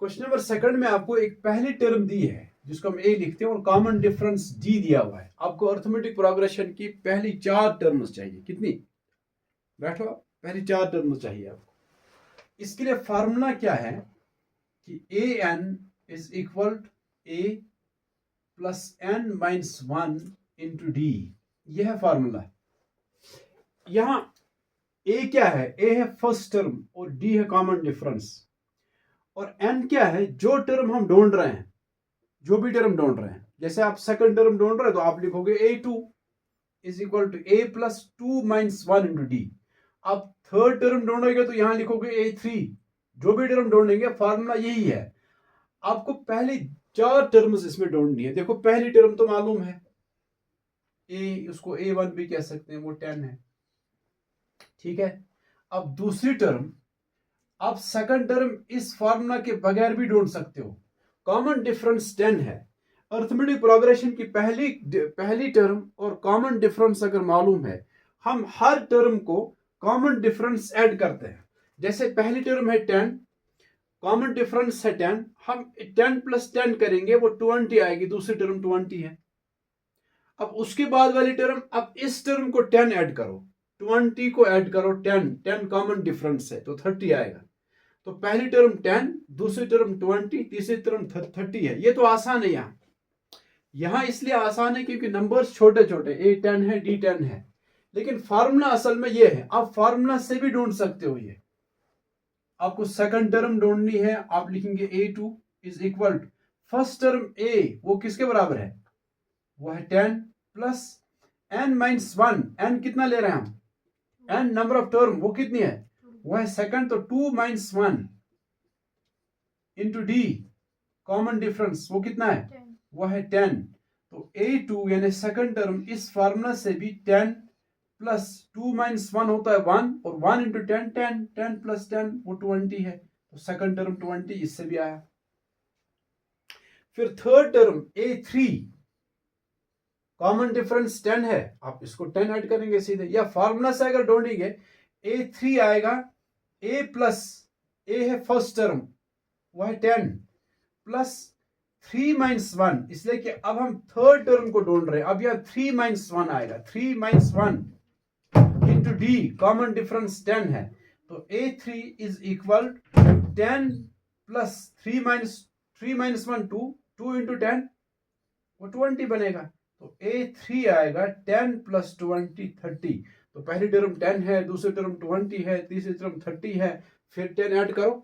Question number second में आपको एक पहली टर्म दी है जिसको हम ए लिखते हैं और कॉमन डिफरेंस डी दिया हुआ है। आपको अर्थमेटिक प्रोग्रेशन की पहली 4 टर्म्स चाहिए। कितनी? बैठो, पहली 4 टर्म्स चाहिए आपको। इसके लिए फार्मूला क्या है कि A N is equal A plus N minus 1 into D. यह है फार्मूला। यहां ए क्या है? ए है फर्स्ट टर्म और डी है कॉमन डिफरेंस। और एन क्या है? जो टर्म हम ढूंढ रहे हैं, जो भी टर्म ढूंढ रहे हैं। जैसे आप सेकंड टर्म ढूंढ रहे हैं तो आप लिखोगे a2 is equal to a plus 2 minus 1 into D. आप थर्ड टर्म ढूंढोगे तो यहां लिखोगे a3। जो भी टर्म ढूंढेंगे फार्मूला यही है। आपको पहली 4 टर्म्स इसमें ढूंढनी है। देखो पहली टर्म तो मालूम है, a, उसको a1 भी कह सकते हैं, वो 10 है। ठीक है। अब दूसरी टर्म, आप सेकंड टर्म इस फार्मूला के बगैर भी ढूंढ सकते हो। कॉमन डिफरेंस 10 है। अर्थमेटिक प्रोग्रेशन की पहली टर्म और कॉमन डिफरेंस अगर मालूम है, हम हर टर्म को कॉमन डिफरेंस ऐड करते हैं। जैसे पहली टर्म है 10, कॉमन डिफरेंस है 10, हम 10 प्लस 10 करेंगे, वो 20 आएगी। दूसरी टर्म 20 है। अब उसके बाद वाली टर्म, अब इस टर्म को 10 ऐड करो, 20 को ऐड करो, 10 कॉमन डिफरेंस है तो 30 आएगा। तो पहली टर्म 10, दूसरी टर्म 20, तीसरी टर्म 30 है। ये तो आसान है। यहां इसलिए आसान है क्योंकि नंबर्स छोटे छोटे, a10 है, d10 है। लेकिन फार्मूला असल में ये है। आप फार्मूला से भी ढूंढ सकते हो। ये आपको सेकंड टर्म ढूंढनी है, आप लिखेंगे a2 is equal to first term a, वो किसके बराबर है? वो है 10 प्लस n माइनस 1। n कितना ले रहे हैं हम? n नंबर ऑफ टर्म, वो कितनी है? वो है सेकंड, तो 2 minus 1 into D common difference, वो कितना है? वो है 10। तो a2 यानी सेकंड टर्म इस फार्मूला से भी 10 प्लस 2 माइनस 1 होता है 1, और 1 इंटू 10 10, 10 प्लस 10 वो 20 है। तो सेकंड टर्म 20 इससे भी आया। फिर third term a3, common difference 10 है, आप इसको 10 ऐड करेंगे सीधे, या फार्मूला से अगर ढूंढेंगे a3 आएगा a प्लस a है फर्स्ट टर्म, वो है 10 प्लस 3 माइनस 1, इसलिए कि अब हम थर्ड टर्म को ढूंढ रहे हैं। अब यह 3 माइनस 1 आएगा, 3 minus 1 into D common difference 10 है। तो a3 is equal 10 plus 3 minus 1 2 into 10, वो 20 बनेगा। तो a3 आएगा 10 प्लस 20 30। तो पहली टर्म 10 है, दूसरी टर्म 20 है, तीसरी टर्म 30 है, फिर 10 ऐड करो,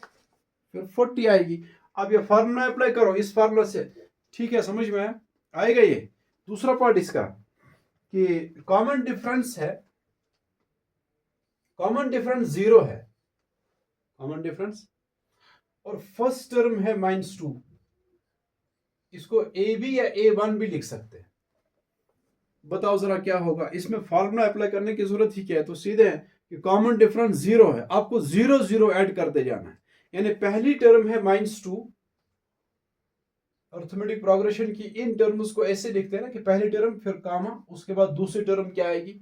फिर 40 आएगी। अब ये फार्मूला अप्लाई करो इस फार्मूला से। ठीक है, समझ में आएगा। ये दूसरा पार्ट इसका कि कॉमन डिफरेंस है, कॉमन डिफरेंस 0 है, कॉमन डिफरेंस, और फर्स्ट टर्म है -2। इसको ab या a1 भी लिख सकते हैं। बताओ जरा क्या होगा इसमें? फार्मूला अप्लाई करने की जरूरत ही क्या है? तो सीधे है कि कॉमन डिफरेंस 0 है, आपको 0 0 ऐड करते जाना है। यानी पहली टर्म है -2। अर्थमेटिक प्रोग्रेशन की इन टर्म्स को ऐसे लिखते हैं ना कि पहली टर्म फिर कामा, उसके बाद दूसरी टर्म क्या आएगी?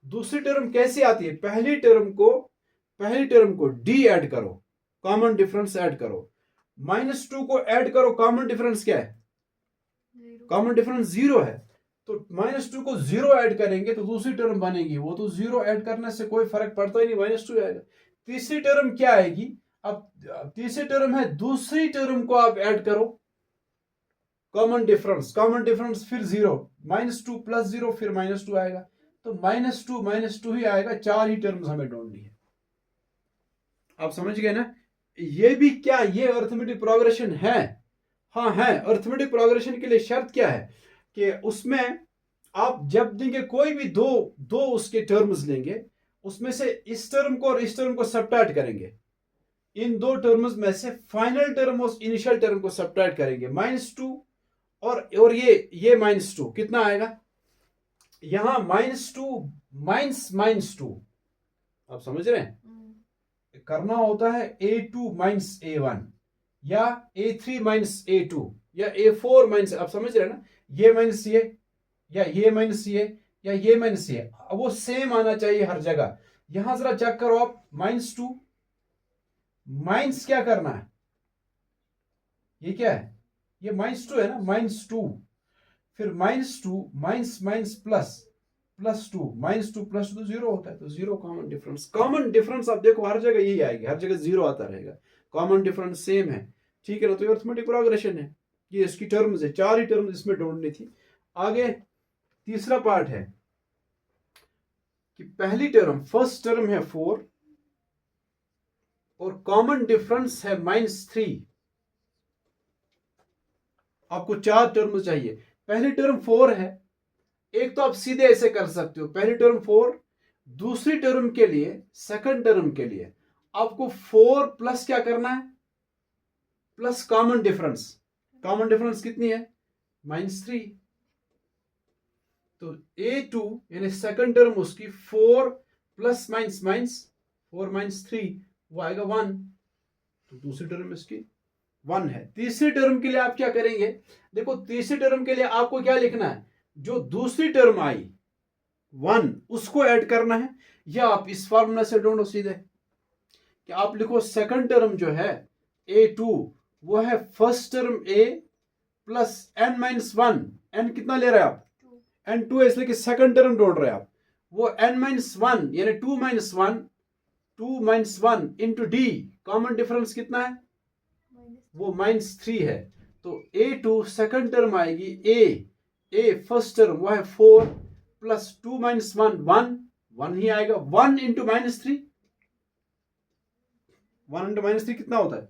दूसरी टर्म कैसी आती है? पहली टर्म को डी ऐड करो, कॉमन डिफरेंस ऐड करो, -2 को ऐड करो, कॉमन डिफरेंस क्या है? कॉमन डिफरेंस 0 है। तो -2 को 0 ऐड करेंगे तो दूसरी टर्म बनेगी, वो तो 0 ऐड करने से कोई फर्क पड़ता ही नहीं, -2 आएगा। तीसरी टर्म क्या आएगी? अब तीसरी टर्म है, दूसरी टर्म को आप ऐड करो, कॉमन डिफरेंस फिर 0, -2 प्लस 0 फिर -2 आएगा। तो -2 ही आएगा। 4 ही टर्म्स हमें ढूंढनी है। आप समझ गए ना? ये भी क्या, ये अर्थमेटिक प्रोग्रेशन है? हाँ है। अर्थमेटिक प्रोग्रेशन के लिए शर्त क्या है कि उसमें आप जब देंगे कोई भी दो उसके टर्म्स लेंगे, उसमें से इस टर्म को और इस टर्म को सब्ट्रैक्ट करेंगे। इन दो टर्म्स में से फाइनल टर्म और इनिशियल टर्म को सब्ट्रैक्ट करेंगे। -2 और ये -2 कितना आएगा? यहां -2 -2, आप समझ रहे हैं? करना होता है a2 माइनस a1 या a3 माइनस a2 या a4 माइनस, आप समझ रहे हैं ना? ये माइनस ये, या ये माइनस ये, या ये माइनस ये, वो सेम आना चाहिए हर जगह। यहां जरा चेक करो आप, -2 माइनस क्या करना है? -2 माइनस -2 -2 माइनस -2 -2 माइनस -2 -2 -2 -2 -2 -2 -2 -2 -2 -2 -2 -2 -2 -2 -2 -2 -2 -2 -2 -2 -2 -2 -2 -2 -2 -2 माइनस क्या करना है? ये क्या है, ये -2 है ना, -2, फिर -2 माइनस माइनस प्लस +2, -2 +2 तो 0 होता है, तो 0 कॉमन डिफरेंस। कॉमन डिफरेंस आप देखो हर जगह यही आएगी, हर जगह 0 आता रहेगा, कॉमन डिफरेंस सेम है, ठीक है ना। तो ये अरिथमेटिक प्रोग्रेशन है, ये इसकी टर्म्स है, 4 ही टर्म्स इसमें ढूंढनी थी। आगे तीसरा पार्ट है कि पहली टर्म, फर्स्ट टर्म है 4 और कॉमन डिफरेंस है -3। आपको 4 टर्म चाहिए, पहली टर्म 4 है, एक तो आप सीधे ऐसे कर सकते हो, पहली टर्म 4, दूसरी टर्म के लिए, सेकंड टर्म के लिए आपको 4 प्लस क्या करना है, plus common difference. Common difference कितनी है, -3। तो A2 यानी सेकंड टर्म उसकी 4 प्लस माइनस माइनस 4 -3 वो आएगा 1, तो दूसरी टर्म इसकी 1 है। तीसरी टर्म के लिए आप क्या करेंगे, देखो तीसरी टर्म के लिए आपको क्या लिखना है, जो दूसरी टर्म आई 1 उसको ऐड करना है, या आप इस फार्मूला से ढूंढो सीधे कि आप लिखो सेकंड टर्म जो है A2 वो है first term A plus n-1, n कितना ले रहे हैं आप, n2 है, इसलिए कि सेकंड टर्म ढूंढ रहे हैं आप, वो n-1 यानी 2 - 1 इंटू डी, कॉमन डिफरेंस कितना है, वो -3 है। तो A2 सेकंड टर्म आएगी, A फर्स्ट टर्म वो है 4 प्लस 2 - 1 1 ही आएगा, 1 इंटू -3, 1 इंटू -3 कितना होता है,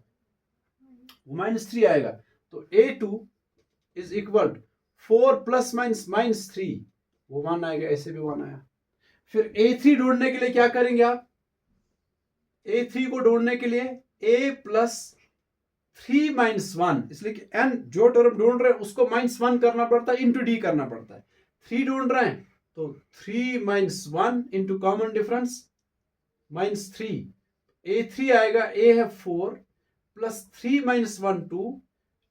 वो -3 आएगा। तो A2 इज इक्वल 4 प्लस -3 वो 1 आएगा, ऐसे भी 1 आया। फिर A3 ढूंढने के लिए क्या करेंगे आप, A3 को ढूंढने के लिए A प्लस 3 - 1, इसलिए कि n जो टर्म ढूंढ रहे हैं उसको -1 करना पड़ता है, इंटू डी करना पड़ता है। 3 ढूंढ रहे हैं तो 3 - 1 इंटू कॉमन डिफरेंस -3, A3 आएगा, A है 4 प्लस 3 - 1 2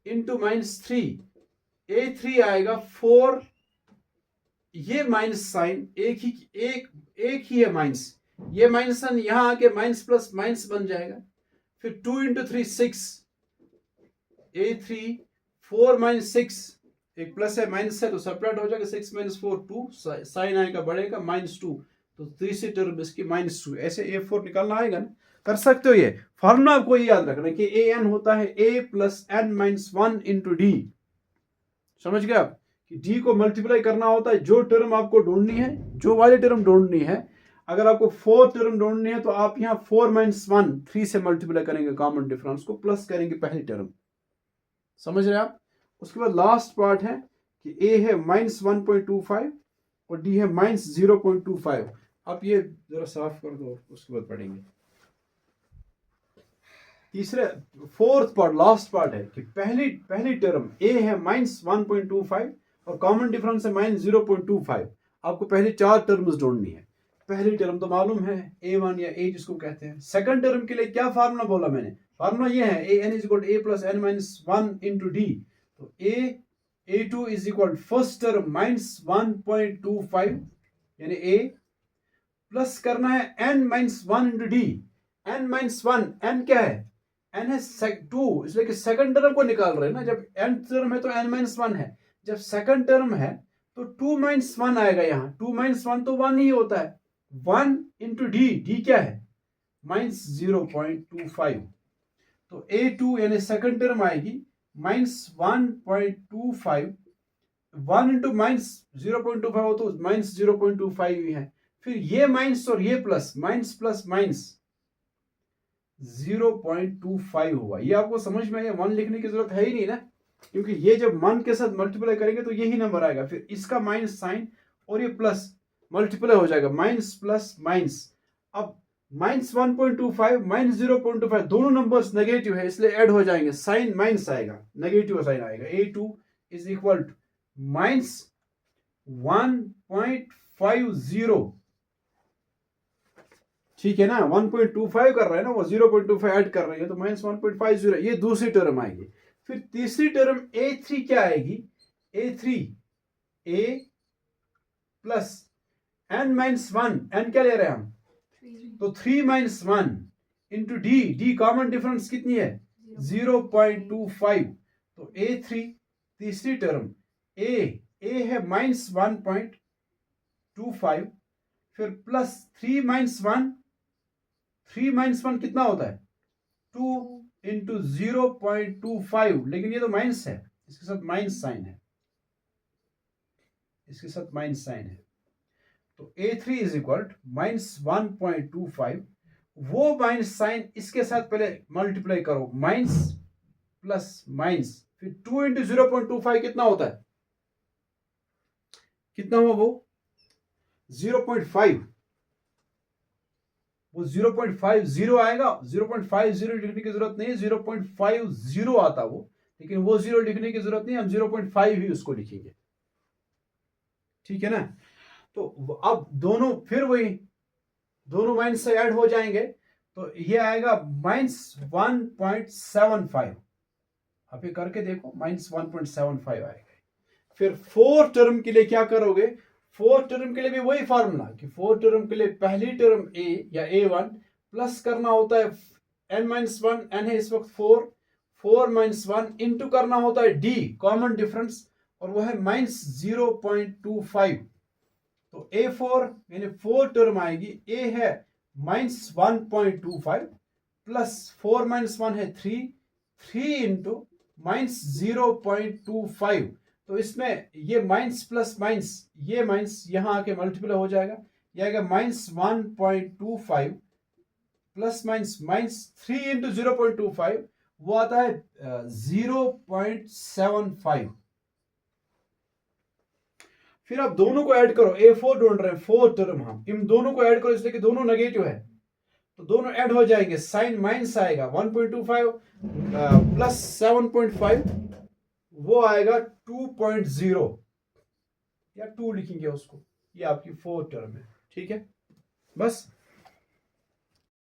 इंटू -3, A3 आएगा 4, ये माइनस साइन एक ही है माइनस, ये माइनस साइन यहां आके माइनस प्लस माइनस बन जाएगा। फिर 2 इंटू 3 6, A3 4 - 6, एक प्लस है माइनस है तो सेपरेट हो जाएगा, 6 - 4 2, साइन आएगा बढ़ेगा -2, तो तीसरी टर्म इसकी -2, ऐसे A4 निकालना आएगा ना, कर सकते हो। ये फॉर्मूला आपको याद रखना कि AN होता है A plus n-1 into D, समझ गए आप, कि डी को मल्टीप्लाई करना होता है, जो टर्म आपको ढूंढनी है, जो वाली टर्म ढूंढनी है, अगर आपको 4 टर्म ढूंढनी है तो आप यहां 4 - 1 3 से मल्टीप्लाई करेंगे कॉमन डिफरेंस को, प्लस करेंगे पहली टर्म, समझ रहे हैं आप। उसके बाद लास्ट पार्ट है कि A है -1.25 और D है -0.25। आप ये जरा साफ कर दो, उसके बाद पढ़ेंगे। तीसरे फोर्थ पार्ट, लास्ट पार्ट है कि पहली टर्म A है -1.25 और कॉमन डिफरेंस है -0.25। आपको पहली 4 टर्म्स ढूंढनी है। पहली टर्म तो मालूम है A1 या A जिसको कहते हैं। सेकंड टर्म के लिए क्या फार्मूला बोला मैंने, फार्मूला ये है AN = A + n-1 into D. तो A2 is equal first term -1.25 यानी A प्लस करना है n-1 into D. n-1 n क्या है, n है 2, इसलिए कि सेकंड टर्म को निकाल रहे हैं ना, जब n टर्म है तो n-1 है, जब सेकंड टर्म है तो 2 - 1 आएगा, यहाँ 2 - 1 तो 1 ही होता है, 1 इंटू डी, डी क्या है -0.25। तो A2 यानी सेकंड टर्म आएगी -1.25, 1 इंटू -0.25 हो तो -0.25 ही है। फिर ये माइनस और ये प्लस, माइनस प्लस माइनस 0.25 हुआ। ये आपको समझ में आया, 1 लिखने की जरूरत है ही नहीं ना, क्योंकि ये जब 1 के साथ मल्टीप्लाई करेंगे तो यही नंबर आएगा, फिर इसका माइनस साइन और ये प्लस मल्टीप्लाई हो जाएगा, माइनस प्लस माइनस। अब -1.25 -0.25 दोनों नंबर्स नेगेटिव है, इसलिए ऐड हो जाएंगे, साइन माइनस आएगा, नेगेटिव साइन आएगा। A2 इज इक्वल टू -1.50, ठीक है ना, 1.25 कर रहे हैं ना, वो 0.25 ऐड कर रहे हैं तो -1.50, ये दूसरी टर्म आएगी। फिर तीसरी टर्म A3 क्या आएगी, A3 A plus n-1, n क्या ले रहे हैं हम, तो 3 - 1 into D, D common difference कितनी है 0.25, तो A3 तीसरी टर्म ए है -1.25, फिर प्लस 3 - 1 कितना होता है 2 इंटू 0.25, लेकिन ये तो माइनस है, इसके साथ माइनस साइन है, इसके साथ माइनस साइन है। तो A3 इज इक्वल -1.25, वो माइनस साइन इसके साथ पहले मल्टीप्लाई करो, माइनस प्लस माइनस, फिर 2 इंटू 0.25 कितना होता है, कितना हुआ वो 0.5, वो 0.50 आएगा। 0.50 लिखने की जरूरत नहीं है, 0.50 आता वो, लेकिन वो 0 लिखने की जरूरत नहीं, हम 0.5 ही उसको लिखेंगे, ठीक है ना। तो अब दोनों फिर वही दोनों माइनस से ऐड हो जाएंगे, तो ये आएगा -1.75। आप ये करके देखो, -1.75 आएगा। फिर 4 टर्म के लिए क्या करोगे, 4 टर्म के लिए भी वही फार्मूला कि 4 टर्म के लिए पहली टर्म a या A1 प्लस करना होता है n-1, n है इस वक्त 4 - 1 इंटू करना होता है d कॉमन डिफरेंस, और वो है -0.25। तो A4 यानी 4 टर्म आएगी, a है -1.25 प्लस 4 - 1 है 3 इंटू -0.25। तो इसमें ये माइनस प्लस माइनस, ये माइनस यहां आके मल्टीप्लाई हो जाएगा, ये आएगा -1.25 प्लस माइनस -3 इंटू 0.25, वो आता है 0.75। फिर आप दोनों को ऐड करो, A4 ढूंढ रहे हैं, 4 टर्म, हम इन दोनों को ऐड करो इसलिए कि दोनों नेगेटिव है, तो दोनों ऐड हो जाएंगे, साइन माइनस आएगा 1.25 प्लस 7.5, वो आएगा 2.0 या 2 लिखेंगे उसको, ये आपकी 4 टर्म है, ठीक है। बस